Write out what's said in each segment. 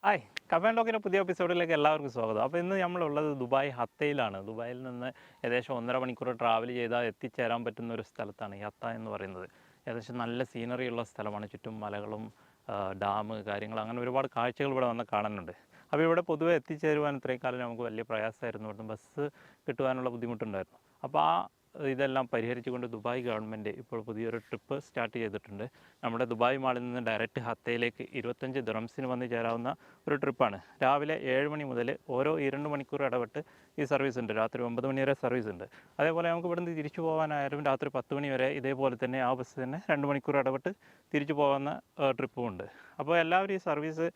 Hi command ലോക്കിൻ്റെ പുതിയ എപ്പിസോഡിലേക്ക് എല്ലാവർക്കും സ്വാഗതം. അപ്പോൾ ഇന്ന് നമ്മളുള്ളത് ദുബായ് ഹത്തയിലാണ്. ദുബായിൽ നിന്ന് ഏകദേശം 1.5 മണിക്കൂർ ട്രാവൽ ചെയ്താൽ എത്തിച്ചേരാൻ പറ്റുന്ന ഒരു സ്ഥലത്താണ് ഈ ഹത്ത എന്ന് പറയുന്നത്. ഏകദേശം നല്ല സീനറി ഉള്ള സ്ഥലമാണ്. ചുറ്റും മലകളും ഡാം കാര്യങ്ങൾ അങ്ങനെ ഒരുപാട് കാഴ്ചകൾ ഇവിടെ വന്ന് കാണുന്നുണ്ട്. അപ്പോൾ ഇവിടെ പൊതുവെ എത്തിച്ചേരുവാൻ ഇത്രയും കാലം നമുക്ക് വലിയ പ്രയാസമായിരുന്നു. ഇവിടുന്ന് ബസ് കിട്ടുവാനുള്ള ബുദ്ധിമുട്ടുണ്ടായിരുന്നു. അപ്പോൾ ഇതെല്ലാം പരിഹരിച്ചുകൊണ്ട് ദുബായ് ഗവൺമെൻറ് ഇപ്പോൾ പുതിയൊരു ട്രിപ്പ് സ്റ്റാർട്ട് ചെയ്തിട്ടുണ്ട്. നമ്മുടെ ദുബായ് മാളിൽ നിന്ന് ഡയറക്റ്റ് ഹത്തയിലേക്ക് 25 ദിറംസിന് വന്ന് ചേരാവുന്ന ഒരു ട്രിപ്പാണ്. രാവിലെ 7 മണി മുതൽ ഓരോ 2 മണിക്കൂർ ഇടവിട്ട് ഈ സർവീസ് ഉണ്ട്. രാത്രി 9 മണി വരെ സർവീസ് ഉണ്ട്. അതേപോലെ നമുക്ക് ഇവിടുന്ന് തിരിച്ചു പോകാനായാലും രാത്രി 10 മണി വരെ ഇതേപോലെ തന്നെ ആ ബസ് തന്നെ 2 മണിക്കൂർ ഇടവിട്ട് തിരിച്ചു പോകുന്ന ട്രിപ്പും ഉണ്ട്. അപ്പോൾ എല്ലാവരും ഈ സർവീസ്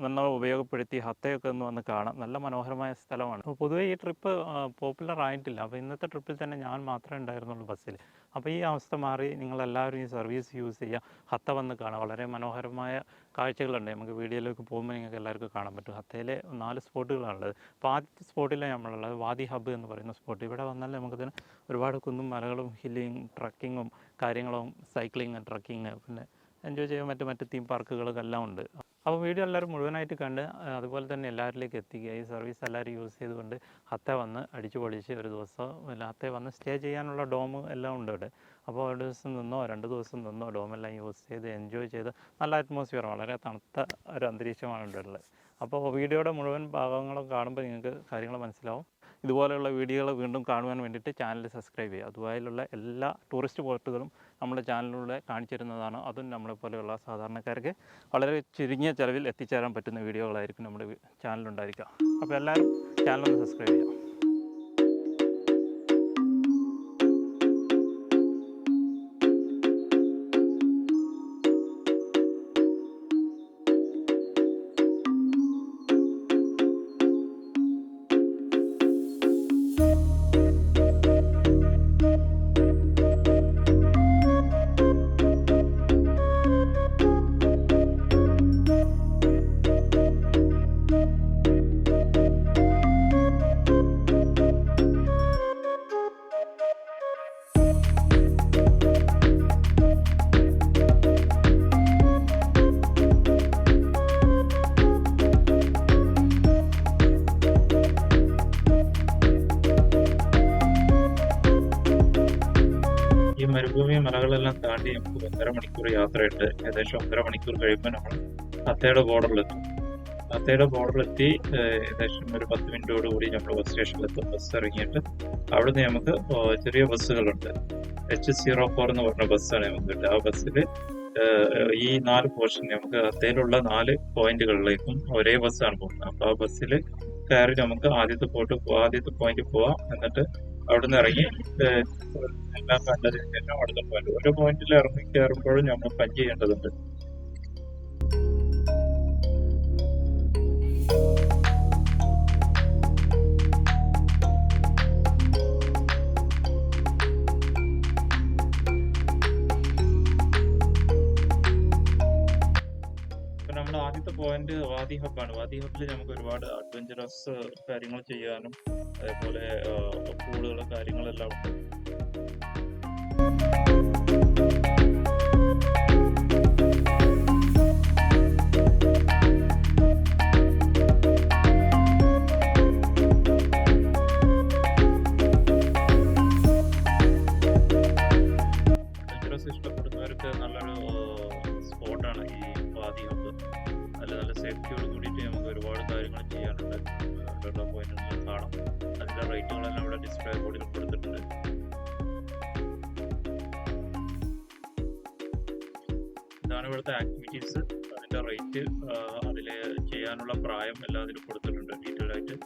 നന്നായി ഉപയോഗപ്പെടുത്തി ഹത്തയൊക്കെ ഒന്ന് വന്ന് കാണാം. നല്ല മനോഹരമായ സ്ഥലമാണ്. അപ്പോൾ പൊതുവേ ഈ ട്രിപ്പ് പോപ്പുലർ ആയിട്ടില്ല. അപ്പോൾ ഇന്നത്തെ ട്രിപ്പിൽ തന്നെ ഞാൻ മാത്രമേ ഉണ്ടായിരുന്നുള്ളൂ ബസ്സിൽ. അപ്പോൾ ഈ അവസ്ഥ മാറി നിങ്ങളെല്ലാവരും ഈ സർവീസ് യൂസ് ചെയ്യുക, ഹത്ത വന്ന് കാണാം. വളരെ മനോഹരമായ കാഴ്ചകളുണ്ട്. നമുക്ക് വീഡിയോയിലേക്ക് പോകുമ്പോൾ നിങ്ങൾക്ക് എല്ലാവർക്കും കാണാൻ പറ്റും. ഹത്തയിലെ 4 സ്പോട്ടുകളാണുള്ളത്. അപ്പോൾ ആദ്യത്തെ സ്പോട്ടിലാണ് നമ്മളുള്ളത്, വാദി ഹബ്ബ് എന്ന് പറയുന്ന സ്പോട്ട്. ഇവിടെ വന്നാൽ നമുക്കതിന് ഒരുപാട് കുന്നും മലകളും ഹില്ലിങ് ട്രക്കിങ്ങും കാര്യങ്ങളും സൈക്ലിങ് ട്രക്കിങ് പിന്നെ എൻജോയ് ചെയ്യാൻ മറ്റ് തീം പാർക്കുകളൊക്കെ എല്ലാം ഉണ്ട്. അപ്പോൾ വീഡിയോ എല്ലാവരും മുഴുവനായിട്ട് കണ്ട് അതുപോലെ തന്നെ എല്ലാവരിലേക്ക് എത്തിക്കുക. ഈ സർവീസ് എല്ലാവരും യൂസ് ചെയ്തുകൊണ്ട് ഹത്ത വന്ന് അടിച്ചു പൊളിച്ച് ഒരു ദിവസം ഹത്ത വന്ന് സ്റ്റേ ചെയ്യാനുള്ള ഡോം എല്ലാം ഉണ്ട് ഇവിടെ. അപ്പോൾ ഒരു ദിവസം നിന്നോ 2 ദിവസം നിന്നോ ഡോമെല്ലാം യൂസ് ചെയ്ത് എൻജോയ് ചെയ്ത് നല്ല അറ്റ്മോസ്ഫിയർ, വളരെ തണുത്ത ഒരു അന്തരീക്ഷമാണ് ഇവിടെ ഉള്ളത്. അപ്പോൾ വീഡിയോയുടെ മുഴുവൻ ഭാഗങ്ങളും കാണുമ്പോൾ നിങ്ങൾക്ക് കാര്യങ്ങൾ മനസ്സിലാവും. ഇതുപോലെയുള്ള വീഡിയോകൾ വീണ്ടും കാണുവാൻ വേണ്ടിയിട്ട് ചാനൽ സബ്സ്ക്രൈബ് ചെയ്യുക. ദുബായിലുള്ള എല്ലാ ടൂറിസ്റ്റ് സ്പോട്ടുകളും നമ്മുടെ ചാനലിലൂടെ കാണിച്ചു തരുന്നതാണ്. അതും നമ്മളെപ്പോലെയുള്ള സാധാരണക്കാർക്ക് വളരെ ചുരുങ്ങിയ ചിലവിൽ എത്തിച്ചേരാൻ പറ്റുന്ന വീഡിയോകളായിരിക്കും നമ്മുടെ ചാനലുണ്ടായിരിക്കുക. അപ്പോൾ എല്ലാവരും ചാനലൊന്ന് സബ്സ്ക്രൈബ് ചെയ്യുക. ഈ മരുഭൂമി മലകളെല്ലാം താണ്ടി നമുക്ക് 1.5 മണിക്കൂർ യാത്രയുണ്ട്. ഏകദേശം 1.5 മണിക്കൂർ കഴിയുമ്പോൾ നമ്മൾ ഹത്തയുടെ ബോർഡറിലെത്തും. ഹത്തയുടെ ബോർഡറിലെത്തി ഏകദേശം ഒരു 10 മിനിറ്റോടുകൂടി നമ്മൾ ബസ് സ്റ്റേഷനിലെത്തും. ബസ് ഇറങ്ങിയിട്ട് അവിടുന്ന് നമുക്ക് ചെറിയ ബസ്സുകളുണ്ട്. H04 എന്ന് പറഞ്ഞ ബസ്സാണ് നമുക്ക് കിട്ടുക. ആ ബസ്സിൽ ഈ 4 പോർഷൻ നമുക്ക് ഹത്തയിലുള്ള 4 പോയിന്റുകളിലേക്കും ഒരേ ബസ്സാണ് പോകുന്നത്. അപ്പോൾ ആ ബസ്സിൽ കയറി നമുക്ക് ആദ്യത്തെ പോയിന്റ് പോവാം. എന്നിട്ട് അവിടുന്ന് ഇറങ്ങി എല്ലാം കണ്ടതിന് ശേഷം അടുത്ത പോയിന്റ്, ഓരോ പോയിന്റിൽ ഇറങ്ങി കയറുമ്പോഴും നമ്മൾ പഞ്ച് ചെയ്യേണ്ടതുണ്ട്. നമ്മുടെ ആദ്യത്തെ പോയിന്റ് വാദി ഹബ്ബാണ്. വാദി ഹബ്ബിൽ നമുക്ക് ഒരുപാട് അഡ്വഞ്ചറസ് കാര്യങ്ങൾ ചെയ്യാനും അതേപോലെ പൂളുകളും കാര്യങ്ങളെല്ലാം ഉണ്ട്. അഡ്വഞ്ചറസ് ഇഷ്ടപ്പെടുന്നവർക്ക് നല്ലൊരു സ്പോട്ടാണ് ഈ വാദി ഹബ്ബ്. നല്ല സേഫ്റ്റിയോട് കൂടിയിട്ട് നമുക്ക് ഒരുപാട് കാര്യങ്ങൾ ചെയ്യാനുണ്ട്. ഉള്ള പോയിന്റുകൾ കാണാം. അതിൻ്റെ റേറ്റുകളെല്ലാം ഇവിടെ ഡിസ്പ്ലേ ബോർഡിൽ കൊടുത്തിട്ടുണ്ട്. ഇതാണ് ഇവിടുത്തെ ആക്ടിവിറ്റീസ്, അതിൻ്റെ റേറ്റ്, അതിൽ ചെയ്യാനുള്ള പ്രായം എല്ലാം അതിൽ കൊടുത്തിട്ടുണ്ട് ഡീറ്റെയിൽ ആയിട്ട്.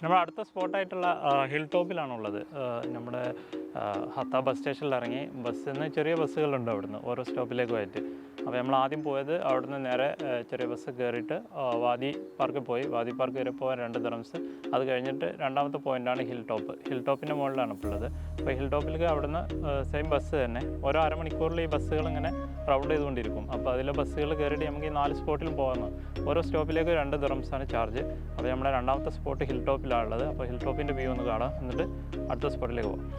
നമ്മുടെ അടുത്ത സ്പോട്ടായിട്ടുള്ള ഹിൽ ടോപ്പിലാണുള്ളത്. നമ്മുടെ ഹത്ത ബസ് സ്റ്റേഷനിൽ ഇറങ്ങി ബസ്സിൽ നിന്ന് ചെറിയ ബസ്സുകളുണ്ട് അവിടുന്ന് ഓരോ സ്റ്റോപ്പിലേക്കുമായിട്ട്. അപ്പോൾ നമ്മൾ ആദ്യം പോയത് അവിടുന്ന് നേരെ ചെറിയ ബസ് കയറിയിട്ട് വാദി പാർക്കിൽ പോയി. വാദി പാർക്ക് വരെ പോകാൻ 2 ദിറംസ്. അത് കഴിഞ്ഞിട്ട് രണ്ടാമത്തെ പോയിൻ്റാണ് ഹിൽ ടോപ്പ്. ഹിൽ ടോപ്പിൻ്റെ മുകളിലാണ് ഇപ്പോൾ ഉള്ളത്. അപ്പോൾ ഹിൽ ടോപ്പിലേക്ക് അവിടുന്ന് സെയിം ബസ് തന്നെ ഓരോ അരമണിക്കൂറിൽ ഈ ബസ്സുകൾ ഇങ്ങനെ റൗണ്ട് ചെയ്തുകൊണ്ടിരിക്കും. അപ്പോൾ അതിലെ ബസ്സുകൾ കയറിയിട്ട് നമുക്ക് ഈ 4 സ്പോട്ടിലും പോകാമെന്ന്. ഓരോ സ്റ്റോപ്പിലേക്ക് 2 ദിറംസാണ് ചാർജ്. അപ്പോൾ നമ്മുടെ രണ്ടാമത്തെ സ്പോട്ട് ഹിൽ ടോപ്പിലാണുള്ളത്. അപ്പോൾ ഹിൽ ടോപ്പിൻ്റെ വ്യൂ ഒന്ന് കാണാം, എന്നിട്ട് അടുത്ത സ്പോട്ടിലേക്ക് പോകാം.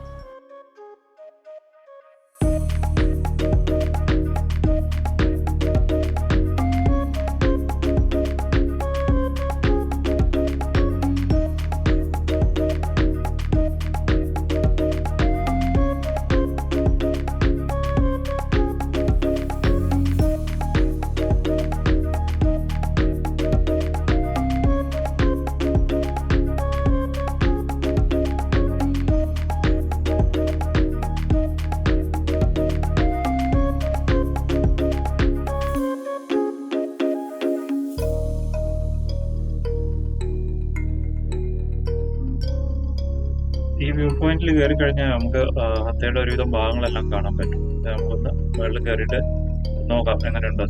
ഈ വ്യൂ പോയിന്റിൽ കയറി കഴിഞ്ഞാൽ നമുക്ക് ഹത്തയുടെ ഒരുവിധം ഭാഗങ്ങളെല്ലാം കാണാൻ പറ്റും. നമുക്കൊന്ന് മുകളിൽ കയറിയിട്ട് നോക്കാം എങ്ങനെയുണ്ട്.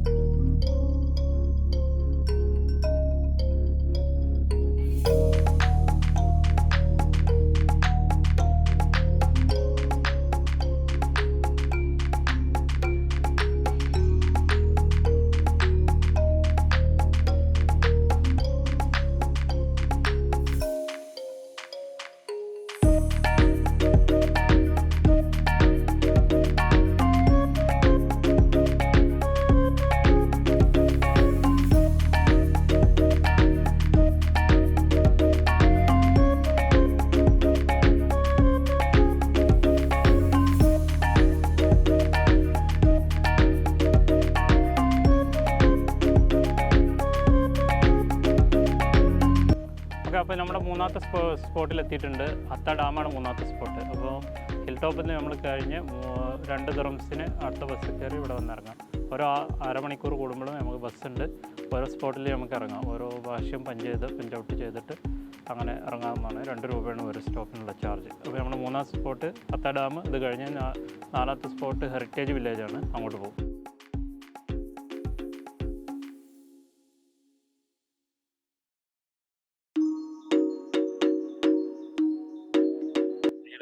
അപ്പോൾ നമ്മുടെ മൂന്നാമത്തെ സ്പോട്ടിൽ എത്തിയിട്ടുണ്ട്. ഹത്ത ഡാമാണ് മൂന്നാമത്തെ സ്പോട്ട്. അപ്പോൾ ഹിൽ ടോപ്പിൽ നിന്ന് നമ്മൾ കഴിഞ്ഞ് 2 ദിറംസിന് അടുത്ത ബസ് കയറി ഇവിടെ വന്നിറങ്ങാം. ഓരോ അരമണിക്കൂർ കൂടുമ്പോഴും നമുക്ക് ബസ്സുണ്ട്. ഓരോ സ്പോട്ടിൽ നമുക്ക് ഇറങ്ങാം. ഓരോ പ്രാവശ്യം പഞ്ച് ഔട്ട് ചെയ്തിട്ട് അങ്ങനെ ഇറങ്ങാവുന്നതാണ്. 2 രൂപയാണ് ഒരു സ്റ്റോപ്പിനുള്ള ചാർജ്. അപ്പോൾ നമ്മുടെ മൂന്നാമത്തെ സ്പോട്ട് ഹത്ത ഡാം. ഇത് കഴിഞ്ഞ് 4ാമത്തെ സ്പോട്ട് ഹെറിറ്റേജ് വില്ലേജാണ്. അങ്ങോട്ട് പോകും.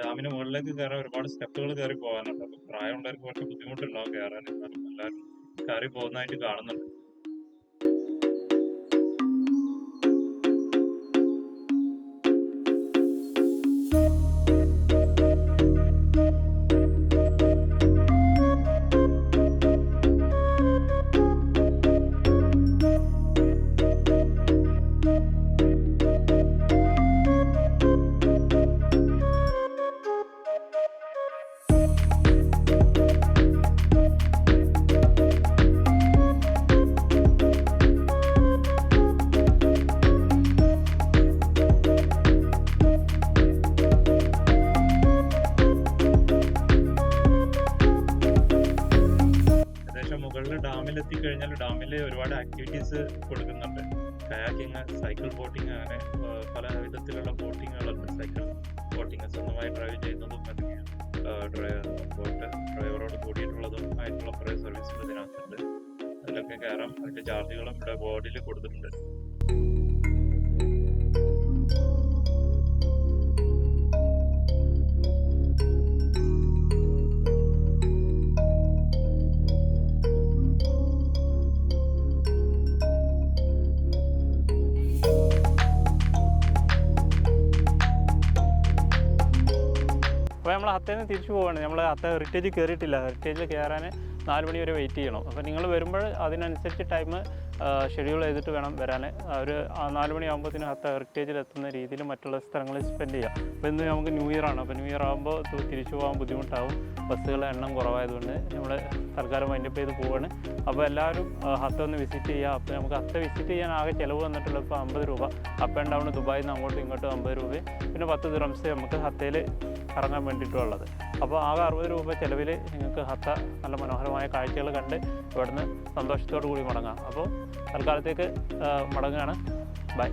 ഡാമിന് മുകളിലേക്ക് കയറാൻ ഒരുപാട് സ്റ്റെപ്പുകൾ കയറി പോകാനുണ്ട്. അപ്പോൾ പ്രായമുള്ളവർക്ക് കുറച്ച് ബുദ്ധിമുട്ടുണ്ടാവും കയറാൻ. എന്നാലും എല്ലാവരും കയറി പോകുന്നതായിട്ട് കാണുന്നുണ്ട്. മുകളിൽ ഡാമിലെത്തി കഴിഞ്ഞാൽ ഡാമിൽ ഒരുപാട് ആക്ടിവിറ്റീസ് കൊടുക്കുന്നുണ്ട്. കയാക്കിങ്, സൈക്കിൾ ബോട്ടിങ്, അങ്ങനെ പല വിധത്തിലുള്ള ബോട്ടിങ്ങുകളുണ്ട്. സൈക്കിൾ ബോട്ടിങ് സ്വന്തമായി ഡ്രൈവ് ചെയ്യുന്നതും അല്ലെങ്കിൽ ഡ്രൈവറോട് കൂടിയിട്ടുള്ളതും ആയിട്ടുള്ള കുറേ സർവീസുകൾ ഇതിനകത്തുണ്ട്. അതിലൊക്കെ കയറാം. അതിൻ്റെ ചാർജുകളും ഇവിടെ ബോർഡിൽ കൊടുത്തിട്ടുണ്ട്. അപ്പോൾ നമ്മൾ ഹത്തയിൽ നിന്ന് തിരിച്ചു പോവുകയാണ്. നമ്മൾ ഹത്ത ഹെറിറ്റേജ് കയറിയിട്ടില്ല. ഹെറിറ്റേജിൽ കയറാൻ 4 മണി വരെ വെയിറ്റ് ചെയ്യണം. അപ്പോൾ നിങ്ങൾ വരുമ്പോൾ അതിനനുസരിച്ച് ടൈം ഷെഡ്യൂൾ ചെയ്തിട്ട് വേണം വരാൻ. ഒരു 4 മണിയാകുമ്പോഴത്തേനും ഹത്ത ഹെറിറ്റേജിൽ എത്തുന്ന രീതിയിൽ മറ്റുള്ള സ്ഥലങ്ങളിൽ സ്പെൻഡ് ചെയ്യാം. അപ്പോൾ ഇന്ന് നമുക്ക് ന്യൂ ഇയർ ആണ്. അപ്പോൾ ന്യൂ ഇയർ ആകുമ്പോൾ തിരിച്ചു പോകാൻ ബുദ്ധിമുട്ടാവും. ബസ്സുകളുടെ എണ്ണം കുറവായതുകൊണ്ട് നമ്മൾ തൽക്കാലം വൈൻഡപ്പ് ചെയ്ത് പോവുകയാണ്. അപ്പോൾ എല്ലാവരും ഹത്ത ഒന്ന് വിസിറ്റ് ചെയ്യുക. അപ്പോൾ നമുക്ക് ഹത്ത വിസിറ്റ് ചെയ്യാൻ ആകെ ചിലവ് വന്നിട്ടുള്ളത് ഇപ്പോൾ 50 രൂപ. അപ്പ് ആൻഡ് ഡൗൺ ദുബായിൽ നിന്ന് അങ്ങോട്ടും ഇങ്ങോട്ടും 50 രൂപയും പിന്നെ 10 ദിറംസ് നമുക്ക് ഹത്തയിൽ ഇറങ്ങാൻ വേണ്ടിയിട്ടുള്ളത്. അപ്പോൾ ആകെ 60 രൂപ ചിലവിൽ നിങ്ങൾക്ക് ഹത്ത നല്ല മനോഹരമായ കാഴ്ചകൾ കണ്ട് ഇവിടുന്ന് സന്തോഷത്തോടു കൂടി മടങ്ങാം. അപ്പോൾ തൽക്കാലത്തേക്ക് മടങ്ങുകയാണ്. ബൈ.